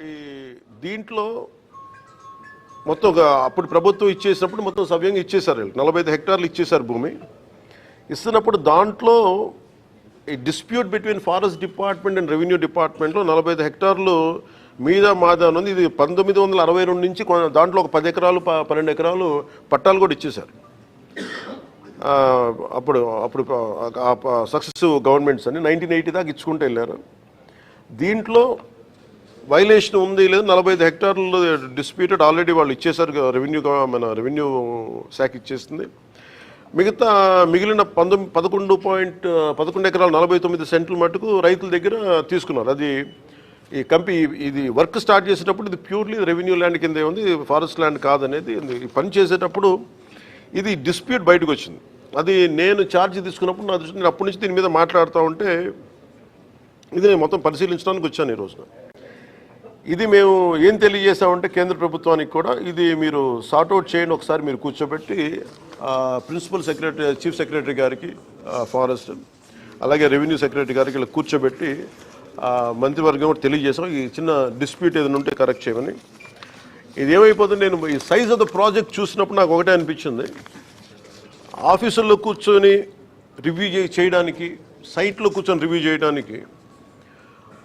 ఈ దీంట్లో మొత్తం అప్పుడు ప్రభుత్వం ఇచ్చేసినప్పుడు మొత్తం సవ్యంగా ఇచ్చేశారు. 45 హెక్టార్లు ఇచ్చేశారు భూమి. ఇస్తున్నప్పుడు దాంట్లో ఈ dispute between forest department and revenue డిపార్ట్మెంట్లో 45 హెక్టార్లు మీద మాదా ఉంది. ఇది 1962 నుంచి దాంట్లో ఒక 10 ఎకరాలు 12 ఎకరాలు పట్టాలు కూడా ఇచ్చేశారు. అప్పుడు అప్పుడు సక్సెసివ్ గవర్నమెంట్స్ అని 1980 దాకా ఇచ్చుకుంటూ వెళ్ళారు. దీంట్లో వైలేషన్ ఉంది లేదు, 45 హెక్టార్లు డిస్ప్యూటెడ్ ఆల్రెడీ వాళ్ళు ఇచ్చేశారు. మన రెవెన్యూ శాఖ ఇచ్చేస్తుంది. మిగిలిన 11 ఎకరాలు 49 సెంట్లు మటుకు రైతుల దగ్గర తీసుకున్నారు. అది ఇది వర్క్ స్టార్ట్ చేసేటప్పుడు ఇది ప్యూర్లీ రెవెన్యూ ల్యాండ్ కింద ఉంది, ఫారెస్ట్ ల్యాండ్ కాదనేది. ఈ పని చేసేటప్పుడు ఇది డిస్ప్యూట్ బయటకు వచ్చింది. అది నేను ఛార్జ్ తీసుకున్నప్పుడు నా దృష్టి, నేను అప్పటి నుంచి దీని మీద మాట్లాడుతూ ఉంటే ఇది నేను మొత్తం పరిశీలించడానికి వచ్చాను ఈ రోజున. ఇది మేము ఏం తెలియజేసామంటే కేంద్ర ప్రభుత్వానికి కూడా ఇది మీరు సార్ట్అవుట్ చేయండి, ఒకసారి మీరు కూర్చోబెట్టి ప్రిన్సిపల్ సెక్రటరీ, చీఫ్ సెక్రటరీ గారికి ఫారెస్ట్, అలాగే రెవెన్యూ సెక్రటరీ గారికి ఇలా కూర్చోబెట్టి మంత్రివర్గం కూడా తెలియజేసాం. ఈ చిన్న డిస్ప్యూట్ ఏదైనా ఉంటే కరెక్ట్ చేయమని. ఇది ఏమైపోతుంది, నేను ఈ సైజ్ ఆఫ్ ద ప్రాజెక్ట్ చూసినప్పుడు నాకు ఒకటే అనిపించింది, ఆఫీసుల్లో కూర్చొని రివ్యూ చేయడానికి, సైట్లో కూర్చొని రివ్యూ చేయడానికి,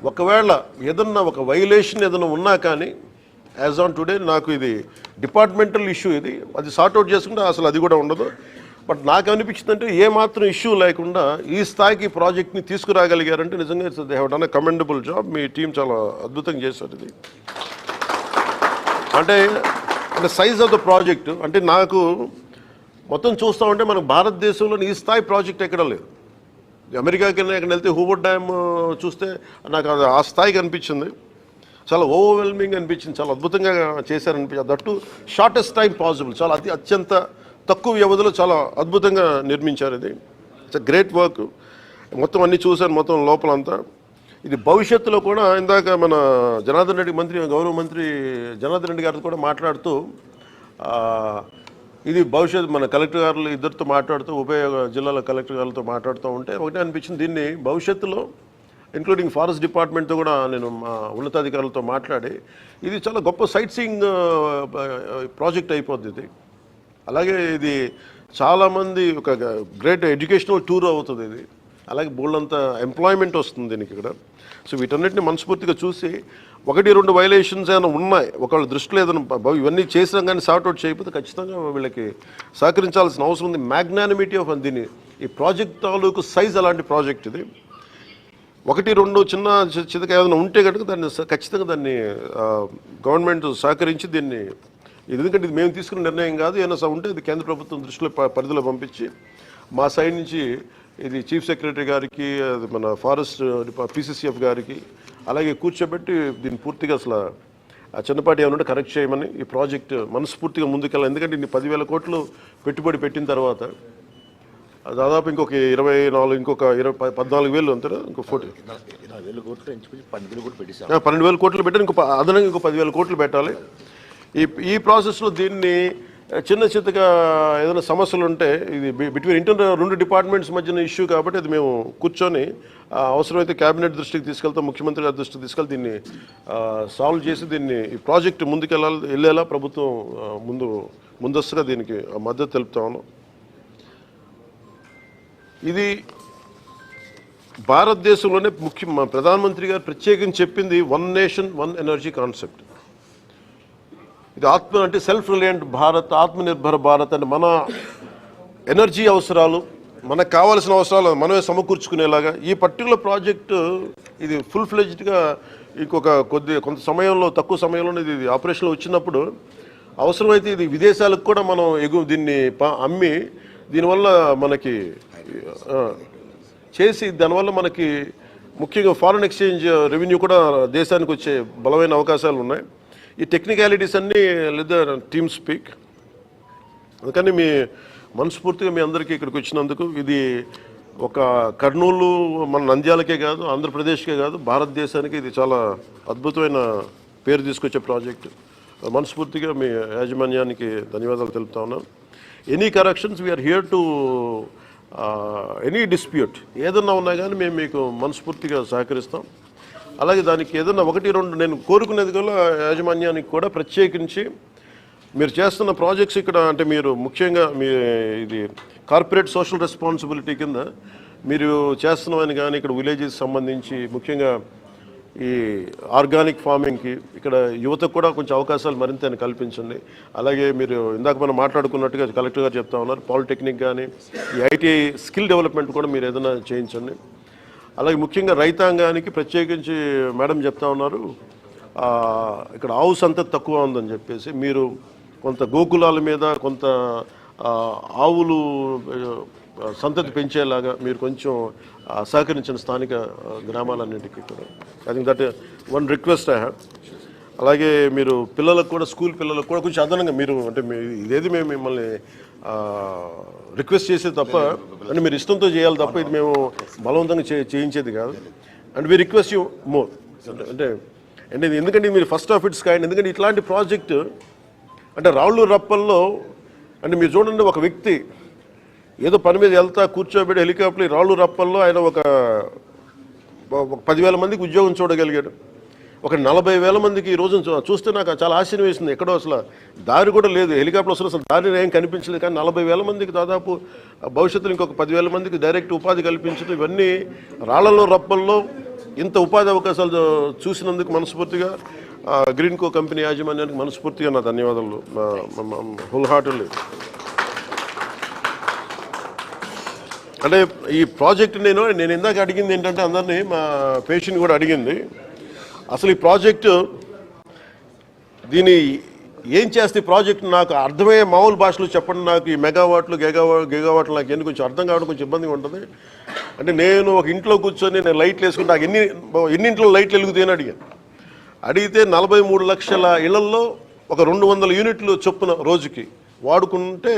ఒకవేళ ఏదన్నా ఒక వైలేషన్ ఏదైనా ఉన్నా కానీ యాజ్ ఆన్ టుడే నాకు ఇది డిపార్ట్మెంటల్ ఇష్యూ, ఇది అది సార్ట్అవుట్ చేసుకుంటే అసలు అది కూడా ఉండదు. బట్ నాకు అనిపించిందంటే ఏమాత్రం ఇష్యూ లేకుండా ఈ స్థాయికి ప్రాజెక్ట్ని తీసుకురాగలిగారంటే నిజంగా they have done a commendable job. Me team చాలా అద్భుతంగా చేశారు. ఇది అంటే సైజ్ ఆఫ్ ద ప్రాజెక్టు అంటే నాకు మొత్తం చూస్తూ ఉంటే మనకు భారతదేశంలో ఈ స్థాయి ప్రాజెక్ట్ ఎక్కడ లేదు. అమెరికాకి ఎక్కడ వెళ్తే హూవర్డ్ డ్యామ్ చూస్తే నాకు అది ఆ స్థాయికి అనిపించింది. చాలా ఓవర్వెల్మింగ్ అనిపించింది, చాలా అద్భుతంగా చేశారనిపించింది. దట్టు షార్టెస్ట్ టైం పాసిబుల్, చాలా అత్యంత తక్కువ వ్యవధిలో చాలా అద్భుతంగా నిర్మించారు. ఇది ఇట్స్ గ్రేట్ వర్క్. మొత్తం అన్నీ చూశాను, మొత్తం లోపలంతా. ఇది భవిష్యత్తులో కూడా ఇందాక మన జనార్దన్ రెడ్డి గౌరవ మంత్రి జనార్దన్ రెడ్డి గారితో కూడా మాట్లాడుతూ ఇది భవిష్యత్తు మన కలెక్టర్ గారులు ఇద్దరితో మాట్లాడుతూ, ఉభయ జిల్లాల కలెక్టర్ గారులతో మాట్లాడుతూ ఉంటే ఒకటే అనిపించింది, దీన్ని భవిష్యత్తులో ఇంక్లూడింగ్ ఫారెస్ట్ డిపార్ట్మెంట్తో కూడా నేను మా ఉన్నతాధికారులతో మాట్లాడి ఇది చాలా గొప్ప సైట్ సీయింగ్ ప్రాజెక్ట్ అయిపోద్ది ఇది. అలాగే ఇది చాలామంది ఒక గ్రేట్ ఎడ్యుకేషనల్ టూర్ అవుతుంది ఇది. అలాగే బోల్డంత ఎంప్లాయ్మెంట్ వస్తుంది దీనికి ఇక్కడ. సో వీటన్నిటిని మనస్ఫూర్తిగా చూసి 1-2 వైలేషన్స్ ఏమైనా ఉన్నాయి, ఒకళ్ళ దృష్టిలో ఏదైనా ఇవన్నీ చేసినా కానీ సార్ట్అవుట్ చేయకపోతే ఖచ్చితంగా వీళ్ళకి సహకరించాల్సిన అవసరం ఉంది. మ్యాగ్నానిమిటీ ఆఫ్ దీన్ని ఈ ప్రాజెక్ట్ తాలూకు సైజ్ అలాంటి ప్రాజెక్ట్ ఇది. 1-2 చిన్న చితక ఏదైనా ఉంటే కనుక దాన్ని ఖచ్చితంగా దాన్ని గవర్నమెంట్ సహకరించి దీన్ని, ఎందుకంటే ఇది మేము తీసుకున్న నిర్ణయం కాదు, ఏమైనా ఉంటే ఇది కేంద్ర ప్రభుత్వం దృష్టిలో పరిధిలో పంపించి మా సైడ్ నుంచి ఇది చీఫ్ సెక్రటరీ గారికి, అది మన ఫారెస్ట్ PCCF గారికి అలాగే కూర్చోబెట్టి దీన్ని పూర్తిగా అసలు చిన్నపాటి ఏమన్నా కరెక్ట్ చేయమని ఈ ప్రాజెక్ట్ మనస్ఫూర్తిగా ముందుకెళ్ళాలి. ఎందుకంటే ఇన్ని 10,000 కోట్లు పెట్టుబడి పెట్టిన తర్వాత దాదాపు ఇంకొక 24 ఇంకొక 14,000 అంతేనా, ఇంకో 12,000 కోట్లు పెట్టాలి. అదనంగా ఇంకో 10,000 కోట్లు పెట్టాలి. ఈ ప్రాసెస్లో దీన్ని చిన్న చిత్తగా ఏదైనా సమస్యలు ఉంటే ఇది బిట్వీన్ 2 డిపార్ట్మెంట్స్ మధ్యన ఇష్యూ కాబట్టి అది మేము కూర్చొని అవసరమైతే క్యాబినెట్ దృష్టికి తీసుకెళ్తాం, ముఖ్యమంత్రి గారి దృష్టికి తీసుకెళ్తే దీన్ని సాల్వ్ చేసి దీన్ని ఈ ప్రాజెక్ట్ వెళ్ళేలా ప్రభుత్వం ముందస్తుగా దీనికి మద్దతు తెలుపుతాను. ఇది భారతదేశంలోనే ప్రధానమంత్రి గారు ప్రత్యేకించి చెప్పింది 1 నేషన్ 1 ఎనర్జీ కాన్సెప్ట్. ఇది అంటే సెల్ఫ్ రిలయంట్ భారత్, ఆత్మనిర్భర భారత్ అంటే మన ఎనర్జీ అవసరాలు, మనకు కావాల్సిన అవసరాలు మనమే సమకూర్చుకునేలాగా ఈ పర్టికులర్ ప్రాజెక్టు ఇది ఫుల్ ఫ్లెడ్జ్డ్గా కొంత సమయంలో, తక్కువ సమయంలోనే ఇది ఆపరేషన్లో వచ్చినప్పుడు అవసరమైతే ఇది విదేశాలకు కూడా మనం దీన్ని అమ్మి దీనివల్ల మనకి చేసి దానివల్ల మనకి ముఖ్యంగా ఫారెన్ ఎక్స్చేంజ్ రెవెన్యూ కూడా దేశానికి వచ్చే బలమైన అవకాశాలు ఉన్నాయి. ఈ టెక్నికాలిటీస్ అన్నీ లేదా టీమ్ స్పీక్. అందుకని మనస్ఫూర్తిగా మీ అందరికీ ఇక్కడికి వచ్చినందుకు ఇది ఒక కర్నూలు మన నంద్యాలకే కాదు, ఆంధ్రప్రదేశ్కే కాదు, భారతదేశానికి ఇది చాలా అద్భుతమైన పేరు తీసుకొచ్చే ప్రాజెక్టు. మనస్ఫూర్తిగా మీ యాజమాన్యానికి ధన్యవాదాలు తెలుపుతా ఉన్నాను. Any corrections we're here to any dispute ఏదన్నా ఉన్నా కానీ మేము మీకు మనస్ఫూర్తిగా సహకరిస్తాం. అలాగే దానికి ఏదైనా 1-2 నేను కోరుకునేది కూడా యాజమాన్యానికి కూడా ప్రత్యేకించి మీరు చేస్తున్న ప్రాజెక్ట్స్ ఇక్కడ అంటే మీరు ముఖ్యంగా మీ ఇది కార్పొరేట్ సోషల్ రెస్పాన్సిబిలిటీ కింద మీరు చేస్తున్నామని కానీ ఇక్కడ విలేజెస్ సంబంధించి ముఖ్యంగా ఈ ఆర్గానిక్ ఫార్మింగ్కి ఇక్కడ యువతకు కూడా కొంచెం అవకాశాలు మరింత కల్పించండి. అలాగే మీరు ఇందాక మనం మాట్లాడుకున్నట్టుగా కలెక్టర్ గారు చెప్తా ఉన్నారు, పాలిటెక్నిక్ కానీ ఈ ఐటీఐ స్కిల్ డెవలప్మెంట్ కూడా మీరు ఏదైనా చేయించండి. అలాగే ముఖ్యంగా రైతాంగానికి ప్రత్యేకించి మేడం చెప్తా ఉన్నారు ఇక్కడ ఆవు సంతతి తక్కువ ఉందని చెప్పేసి మీరు కొంత గోకులాల మీద కొంత ఆవులు సంతతి పెంచేలాగా మీరు కొంచెం సహకరించిన స్థానిక గ్రామాలన్నింటికీ కూడా. I think that one request I have. అలాగే మీరు పిల్లలకు కూడా స్కూల్ పిల్లలకు కూడా కొంచెం అదనంగా మీరు అంటే ఇదేది మేము మిమ్మల్ని రిక్వెస్ట్ చేసేది తప్ప అంటే మీరు ఇష్టంతో చేయాలి తప్ప ఇది మేము బలవంతంగా చేయించేది కాదు. And we request you more అంటే ఎందుకంటే మీరు ఫస్ట్ ఆఫ్ ఇట్స్ కైండ్. ఎందుకంటే ఇట్లాంటి ప్రాజెక్టు అంటే రాళ్ళు రప్పల్లో అంటే మీరు చూడండి ఒక వ్యక్తి ఏదో పని మీద వెళ్తా కూర్చోబెట్టి హెలికాప్టర్ రాళ్ళు రప్పల్లో ఆయన ఒక 10,000 మందికి ఉద్యోగం చూడగలిగాడు. ఒక 40,000 మందికి ఈ రోజు చూస్తే నాకు చాలా ఆశ్చర్యం వేసింది. ఎక్కడో అసలు దారి కూడా లేదు, హెలికాప్టర్ అసలు దారి ఏం కనిపించలేదు. కానీ 40,000 మందికి దాదాపు భవిష్యత్తులో ఇంకొక 10,000 మందికి డైరెక్ట్ ఉపాధి కల్పించడం, ఇవన్నీ రాళ్లలో రప్పల్లో ఇంత ఉపాధి అవకాశాలు చూసినందుకు మనస్ఫూర్తిగా గ్రీన్కో కంపెనీ యాజమాన్యానికి మనస్ఫూర్తిగా నా ధన్యవాదాలు హోల్ హార్టెడ్లీ. అంటే ఈ ప్రాజెక్ట్ నేను ఇందాక అడిగింది ఏంటంటే అందరినీ మా పేషెంట్ కూడా అడిగింది అసలు ఈ ప్రాజెక్టు దీన్ని ఏం చేస్తే ప్రాజెక్ట్ నాకు అర్థమయ్యే మామూలు భాషలో చెప్పండి. నాకు ఈ మెగావాట్లు గిగావాట్లు నాకు ఎన్ని కొంచెం అర్థం కావడం కొంచెం ఇబ్బందిగా ఉంటుంది. అంటే నేను ఒక ఇంట్లో కూర్చొని నేను లైట్లు వేసుకుంటే నాకు ఎన్నింట్లో లైట్లు వెలుగుతాయని అడిగితే 43 లక్షల ఇళ్లల్లో ఒక 200 యూనిట్లు చొప్పున రోజుకి వాడుకుంటే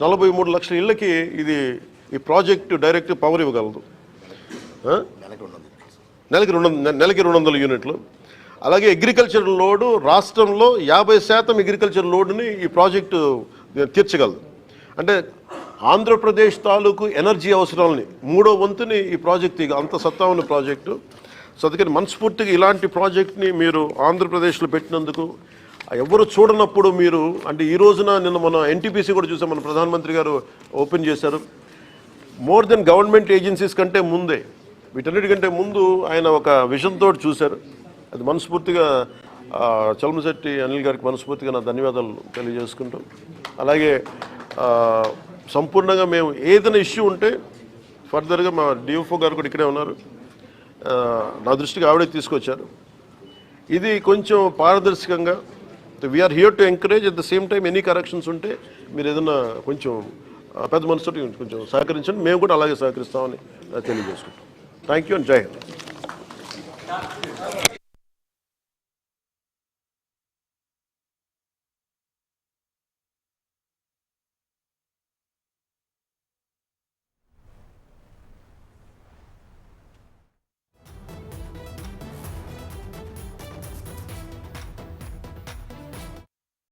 43 లక్షల ఇళ్ళకి ఈ ప్రాజెక్టు డైరెక్ట్ పవర్ ఇవ్వగలదు. నెలకి 200 యూనిట్లు. అలాగే అగ్రికల్చర్ లోడు రాష్ట్రంలో 50% అగ్రికల్చర్ లోడుని ఈ ప్రాజెక్టు తీర్చగలదు. అంటే ఆంధ్రప్రదేశ్ తాలూకు ఎనర్జీ అవసరాలని 3వ వంతుని ఈ ప్రాజెక్టు అంత సత్తా ఉన్న ప్రాజెక్టు. సో అందుకని మనస్ఫూర్తిగా ఇలాంటి ప్రాజెక్ట్ని మీరు ఆంధ్రప్రదేశ్లో పెట్టినందుకు ఎవరు చూడనప్పుడు మీరు అంటే ఈ రోజున నిన్న మన ఎన్టీపీసీ కూడా చూసాం, మన ప్రధానమంత్రి గారు ఓపెన్ చేశారు. మోర్ దెన్ గవర్నమెంట్ ఏజెన్సీస్ కంటే ముందే వీటన్నిటికంటే ముందు ఆయన ఒక విజన్ తోటి చూశారు. అది మనస్ఫూర్తిగా చలమశెట్టి అనిల్ గారికి మనస్ఫూర్తిగా నా ధన్యవాదాలు తెలియజేసుకుంటాం. అలాగే సంపూర్ణంగా మేము ఏదైనా ఇష్యూ ఉంటే ఫర్దర్గా మా డిఎఫ్ఓ గారు కూడా ఇక్కడే ఉన్నారు, నా దృష్టికి ఆవిడే తీసుకొచ్చారు. ఇది కొంచెం పారదర్శకంగా we're here to encourage. At the same time any corrections ఉంటే మీరు ఏదైనా కొంచెం పెద్ద మనసుతో కొంచెం సహకరించండి, మేము కూడా అలాగే సహకరిస్తామని తెలియజేసుకుంటాం. థ్యాంక్ యూ అండ్ జై హింద్.